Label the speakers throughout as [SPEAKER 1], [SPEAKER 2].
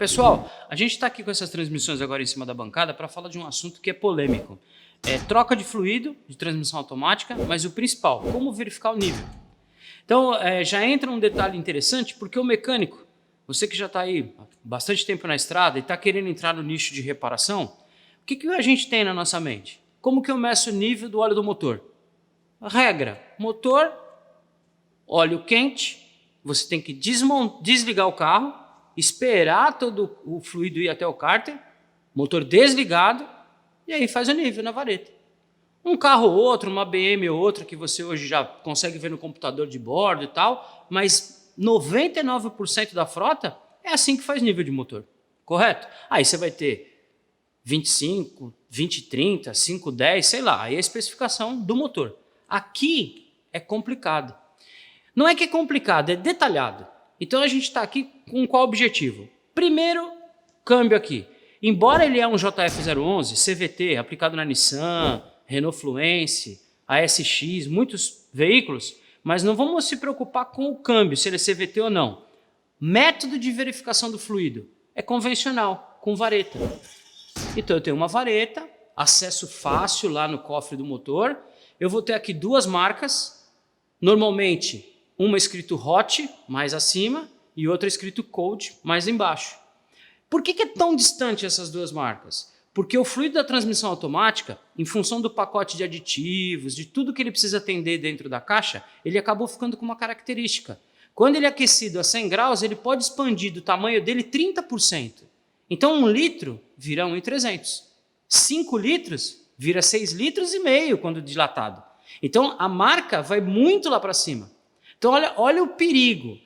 [SPEAKER 1] Pessoal, a gente está aqui com essas transmissões agora em cima da bancada para falar de um assunto que é polêmico. É troca de fluido, de transmissão automática, mas o principal, como verificar o nível. Então, já entra um detalhe interessante, porque o mecânico, você que já está aí há bastante tempo na estrada e está querendo entrar no nicho de reparação, o que a gente tem na nossa mente? Como que eu meço o nível do óleo do motor? Regra, motor, óleo quente, você tem que desligar o carro, esperar todo o fluido ir até o cárter, motor desligado, e aí faz o nível na vareta. Um carro ou outro, uma BM ou outra, que você hoje já consegue ver no computador de bordo e tal, mas 99% da frota é assim que faz nível de motor, correto? Aí você vai ter 25, 20, 30, 5, 10, sei lá, aí é a especificação do motor. Aqui é complicado. Não é que é complicado, é detalhado. Então a gente está aqui com qual objetivo? Primeiro, câmbio aqui. Embora ele é um JF011, CVT, aplicado na Nissan, Renault Fluence, ASX, muitos veículos, mas não vamos se preocupar com o câmbio, se ele é CVT ou não. Método de verificação do fluido é convencional, com vareta. Então eu tenho uma vareta, acesso fácil lá no cofre do motor, eu vou ter aqui duas marcas, normalmente uma escrito Hot, mais acima, e outra escrito Cold, mais embaixo. Por que é tão distante essas duas marcas? Porque o fluido da transmissão automática, em função do pacote de aditivos, de tudo que ele precisa atender dentro da caixa, ele acabou ficando com uma característica. Quando ele é aquecido a 100 graus, ele pode expandir do tamanho dele 30%. Então 1 litro vira 1,300. 5 litros vira 6,5 litros quando dilatado. Então a marca vai muito lá para cima. Então olha o perigo.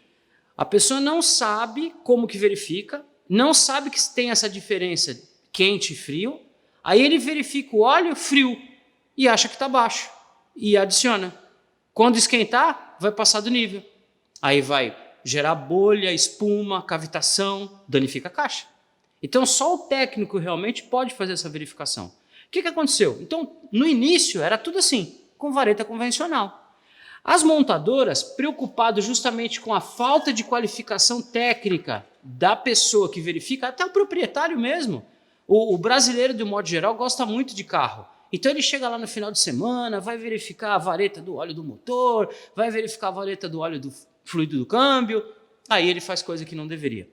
[SPEAKER 1] A pessoa não sabe como que verifica, não sabe que tem essa diferença quente e frio, aí ele verifica o óleo frio e acha que está baixo e adiciona. Quando esquentar, vai passar do nível. Aí vai gerar bolha, espuma, cavitação, danifica a caixa. Então só o técnico realmente pode fazer essa verificação. O que aconteceu? Então no início era tudo assim, com vareta convencional. As montadoras, preocupadas justamente com a falta de qualificação técnica da pessoa que verifica, até o proprietário mesmo, o brasileiro, de um modo geral, gosta muito de carro. Então ele chega lá no final de semana, vai verificar a vareta do óleo do motor, vai verificar a vareta do óleo do fluido do câmbio, aí ele faz coisa que não deveria.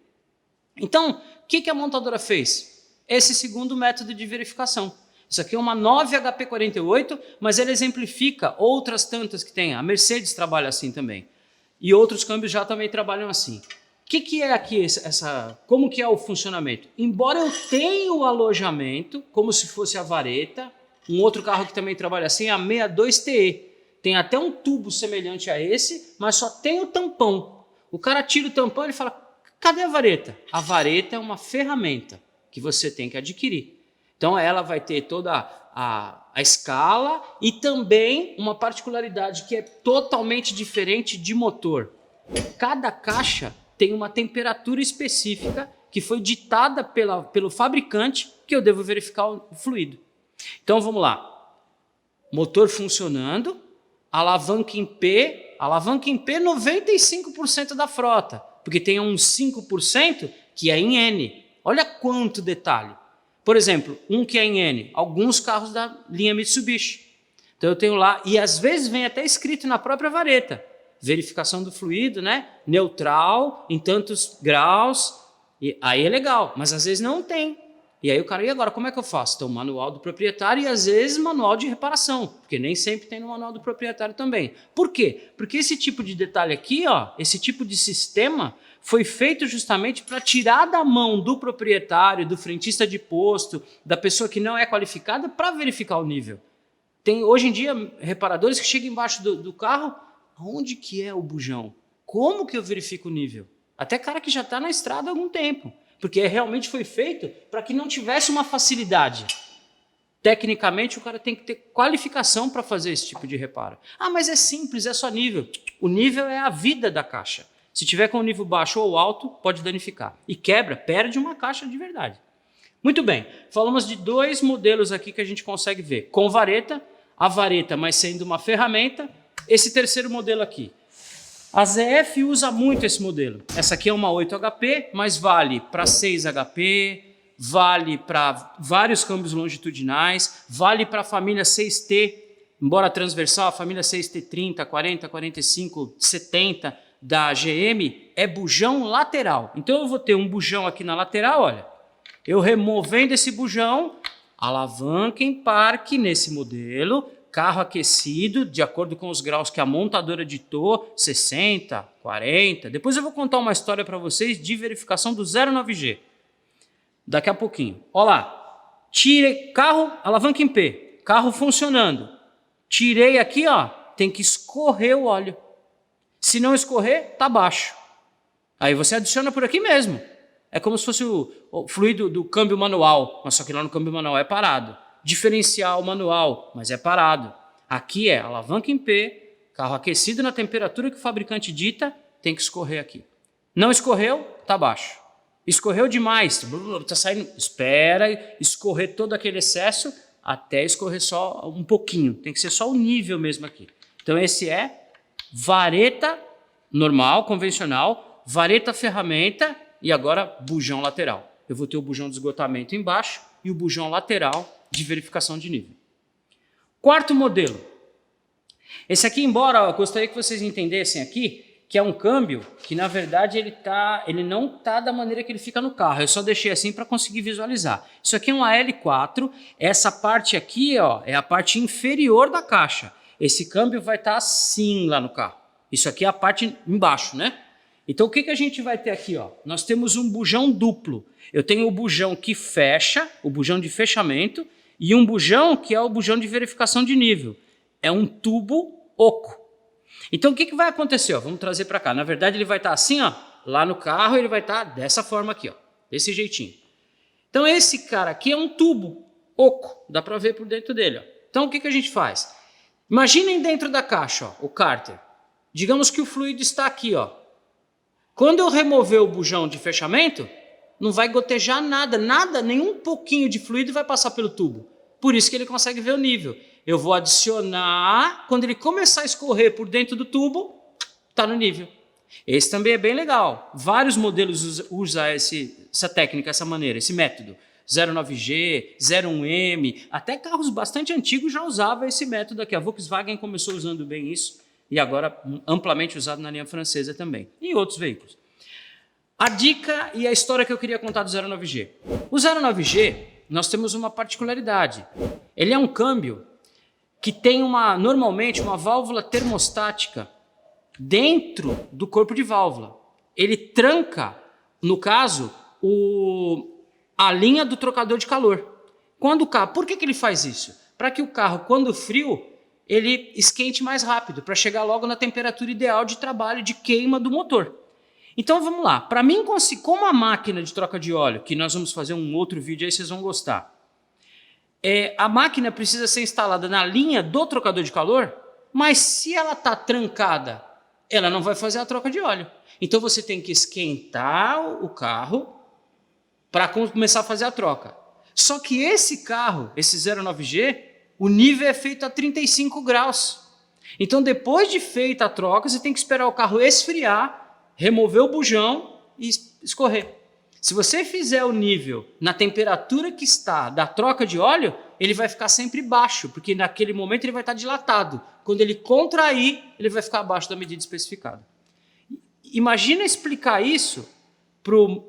[SPEAKER 1] Então, o que a montadora fez? Esse segundo método de verificação. Isso aqui é uma 9 HP48, mas ele exemplifica outras tantas que tem. A Mercedes trabalha assim também. E outros câmbios já também trabalham assim. O que é aqui como que é o funcionamento? Embora eu tenha o alojamento, como se fosse a vareta, um outro carro que também trabalha assim é a 62TE. Tem até um tubo semelhante a esse, mas só tem o tampão. O cara tira o tampão e fala, cadê a vareta? A vareta é uma ferramenta que você tem que adquirir. Então ela vai ter toda a escala e também uma particularidade que é totalmente diferente de motor. Cada caixa tem uma temperatura específica que foi ditada pelo fabricante que eu devo verificar o fluido. Então vamos lá. Motor funcionando, alavanca em P 95% da frota, porque tem uns 5% que é em N. Olha quanto detalhe. Por exemplo, um que é em N, alguns carros da linha Mitsubishi. Então eu tenho lá, e às vezes vem até escrito na própria vareta, verificação do fluido, né? Neutral, em tantos graus, e aí é legal, mas às vezes não tem. E aí o cara, e agora, como é que eu faço? Então, manual do proprietário e às vezes manual de reparação, porque nem sempre tem no manual do proprietário também. Por quê? Porque esse tipo de detalhe aqui, ó, esse tipo de sistema foi feito justamente para tirar da mão do proprietário, do frentista de posto, da pessoa que não é qualificada para verificar o nível. Tem hoje em dia reparadores que chegam embaixo do carro, onde que é o bujão? Como que eu verifico o nível? Até cara que já está na estrada há algum tempo, porque realmente foi feito para que não tivesse uma facilidade. Tecnicamente o cara tem que ter qualificação para fazer esse tipo de reparo. Ah, mas é simples, é só nível. O nível é a vida da caixa. Se tiver com um nível baixo ou alto, pode danificar. E quebra, perde uma caixa de verdade. Muito bem, falamos de dois modelos aqui que a gente consegue ver. Com vareta, a vareta, mas sendo uma ferramenta. Esse terceiro modelo aqui. A ZF usa muito esse modelo. Essa aqui é uma 8 HP, mas vale para 6 HP, vale para vários câmbios longitudinais, vale para a família 6T, embora transversal, a família 6T30, 40, 45, 70 da GM é bujão lateral. Então eu vou ter um bujão aqui na lateral, olha. Eu removendo esse bujão, alavanca em parque nesse modelo, carro aquecido, de acordo com os graus que a montadora ditou, 60, 40. Depois eu vou contar uma história para vocês de verificação do 09G. Daqui a pouquinho. Olha lá. Tirei carro, alavanca em P. Carro funcionando. Tirei aqui, ó, tem que escorrer o óleo. Se não escorrer, tá baixo. Aí você adiciona por aqui mesmo. É como se fosse o fluido do câmbio manual, mas só que lá no câmbio manual é parado. Diferencial manual, mas é parado. Aqui é alavanca em P, carro aquecido na temperatura que o fabricante dita, tem que escorrer aqui. Não escorreu, tá baixo. Escorreu demais, tá saindo, espera escorrer todo aquele excesso até escorrer só um pouquinho. Tem que ser só o nível mesmo aqui. Então esse é vareta normal, convencional, vareta ferramenta e agora bujão lateral. Eu vou ter o bujão de esgotamento embaixo e o bujão lateral de verificação de nível. Quarto modelo. Esse aqui, embora eu gostaria que vocês entendessem aqui, que é um câmbio que, na verdade, ele não está da maneira que ele fica no carro. Eu só deixei assim para conseguir visualizar. Isso aqui é um AL4. Essa parte aqui, ó, é a parte inferior da caixa. Esse câmbio vai estar assim lá no carro. Isso aqui é a parte embaixo, né? Então, o que a gente vai ter aqui? Ó? Nós temos um bujão duplo. Eu tenho o bujão que fecha, o bujão de fechamento, e um bujão que é o bujão de verificação de nível. É um tubo oco. Então, o que vai acontecer? Ó? Vamos trazer para cá. Na verdade, ele vai estar assim, ó, lá no carro, ele vai estar dessa forma aqui, ó, desse jeitinho. Então, esse cara aqui é um tubo oco. Dá para ver por dentro dele. Ó. Então, o que a gente faz? Imaginem dentro da caixa, ó, o cárter. Digamos que o fluido está aqui, ó. Quando eu remover o bujão de fechamento, não vai gotejar nada, nenhum pouquinho de fluido vai passar pelo tubo. Por isso que ele consegue ver o nível. Eu vou adicionar, quando ele começar a escorrer por dentro do tubo, está no nível. Esse também é bem legal. Vários modelos usam essa técnica, essa maneira, esse método. 09G, 01M, até carros bastante antigos já usavam esse método aqui. A Volkswagen começou usando bem isso. E agora amplamente usado na linha francesa também, e outros veículos. A dica e a história que eu queria contar do 09G. O 09G, nós temos uma particularidade. Ele é um câmbio que tem normalmente uma válvula termostática dentro do corpo de válvula. Ele tranca, no caso, a linha do trocador de calor. Quando o carro, por que ele faz isso? Para que o carro, quando frio, ele esquente mais rápido, para chegar logo na temperatura ideal de trabalho, de queima do motor. Então vamos lá, para mim, como a máquina de troca de óleo, que nós vamos fazer um outro vídeo aí, vocês vão gostar, a máquina precisa ser instalada na linha do trocador de calor, mas se ela está trancada, ela não vai fazer a troca de óleo. Então você tem que esquentar o carro para começar a fazer a troca. Só que esse carro, esse 09G, o nível é feito a 35 graus. Então, depois de feita a troca, você tem que esperar o carro esfriar, remover o bujão e escorrer. Se você fizer o nível na temperatura que está da troca de óleo, ele vai ficar sempre baixo, porque naquele momento ele vai estar dilatado. Quando ele contrair, ele vai ficar abaixo da medida especificada. Imagina explicar isso para o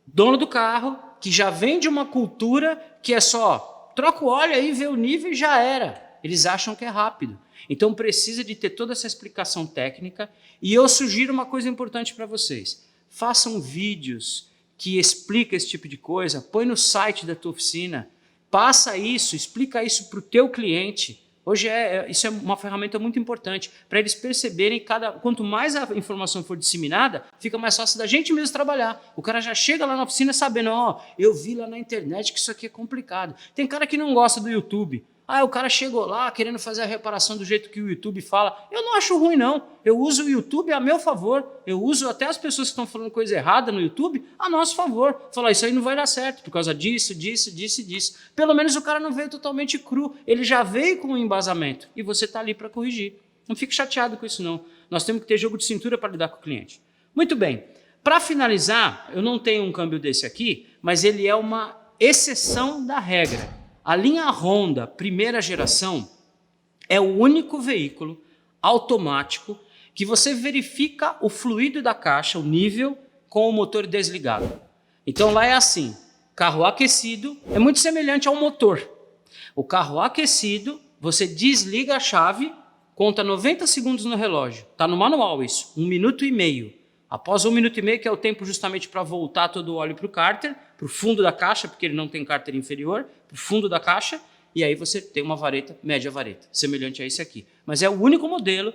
[SPEAKER 1] dono do carro, que já vem de uma cultura que é só troca o óleo aí, vê o nível e já era. Eles acham que é rápido. Então precisa de ter toda essa explicação técnica. E eu sugiro uma coisa importante para vocês. Façam vídeos que explicam esse tipo de coisa. Põe no site da tua oficina. Passa isso, explica isso para o teu cliente. Hoje isso é uma ferramenta muito importante para eles perceberem quanto mais a informação for disseminada, fica mais fácil da gente mesmo trabalhar. O cara já chega lá na oficina sabendo, ó, eu vi lá na internet que isso aqui é complicado. Tem cara que não gosta do YouTube. Ah, o cara chegou lá querendo fazer a reparação do jeito que o YouTube fala. Eu não acho ruim, não. Eu uso o YouTube a meu favor. Eu uso até as pessoas que estão falando coisa errada no YouTube a nosso favor. Falar, isso aí não vai dar certo por causa disso, disso, disso e disso. Pelo menos o cara não veio totalmente cru. Ele já veio com um embasamento e você está ali para corrigir. Não fique chateado com isso não. Nós temos que ter jogo de cintura para lidar com o cliente. Muito bem. Para finalizar, eu não tenho um câmbio desse aqui, mas ele é uma exceção da regra. A linha Honda primeira geração é o único veículo automático que você verifica o fluido da caixa, o nível, com o motor desligado. Então lá é assim, carro aquecido é muito semelhante ao motor. O carro aquecido, você desliga a chave, conta 90 segundos no relógio. Está no manual isso, 1 minuto e meio. Após 1 minuto e meio, que é o tempo justamente para voltar todo o óleo para o cárter, para o fundo da caixa, porque ele não tem cárter inferior, para o fundo da caixa, e aí você tem uma vareta, média vareta, semelhante a esse aqui. Mas é o único modelo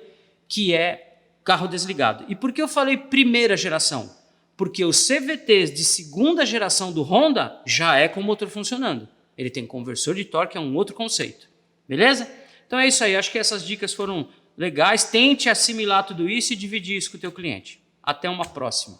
[SPEAKER 1] que é carro desligado. E por que eu falei primeira geração? Porque os CVTs de segunda geração do Honda já é com o motor funcionando. Ele tem conversor de torque, é um outro conceito. Beleza? Então é isso aí, acho que essas dicas foram legais. Tente assimilar tudo isso e dividir isso com o teu cliente. Até uma próxima.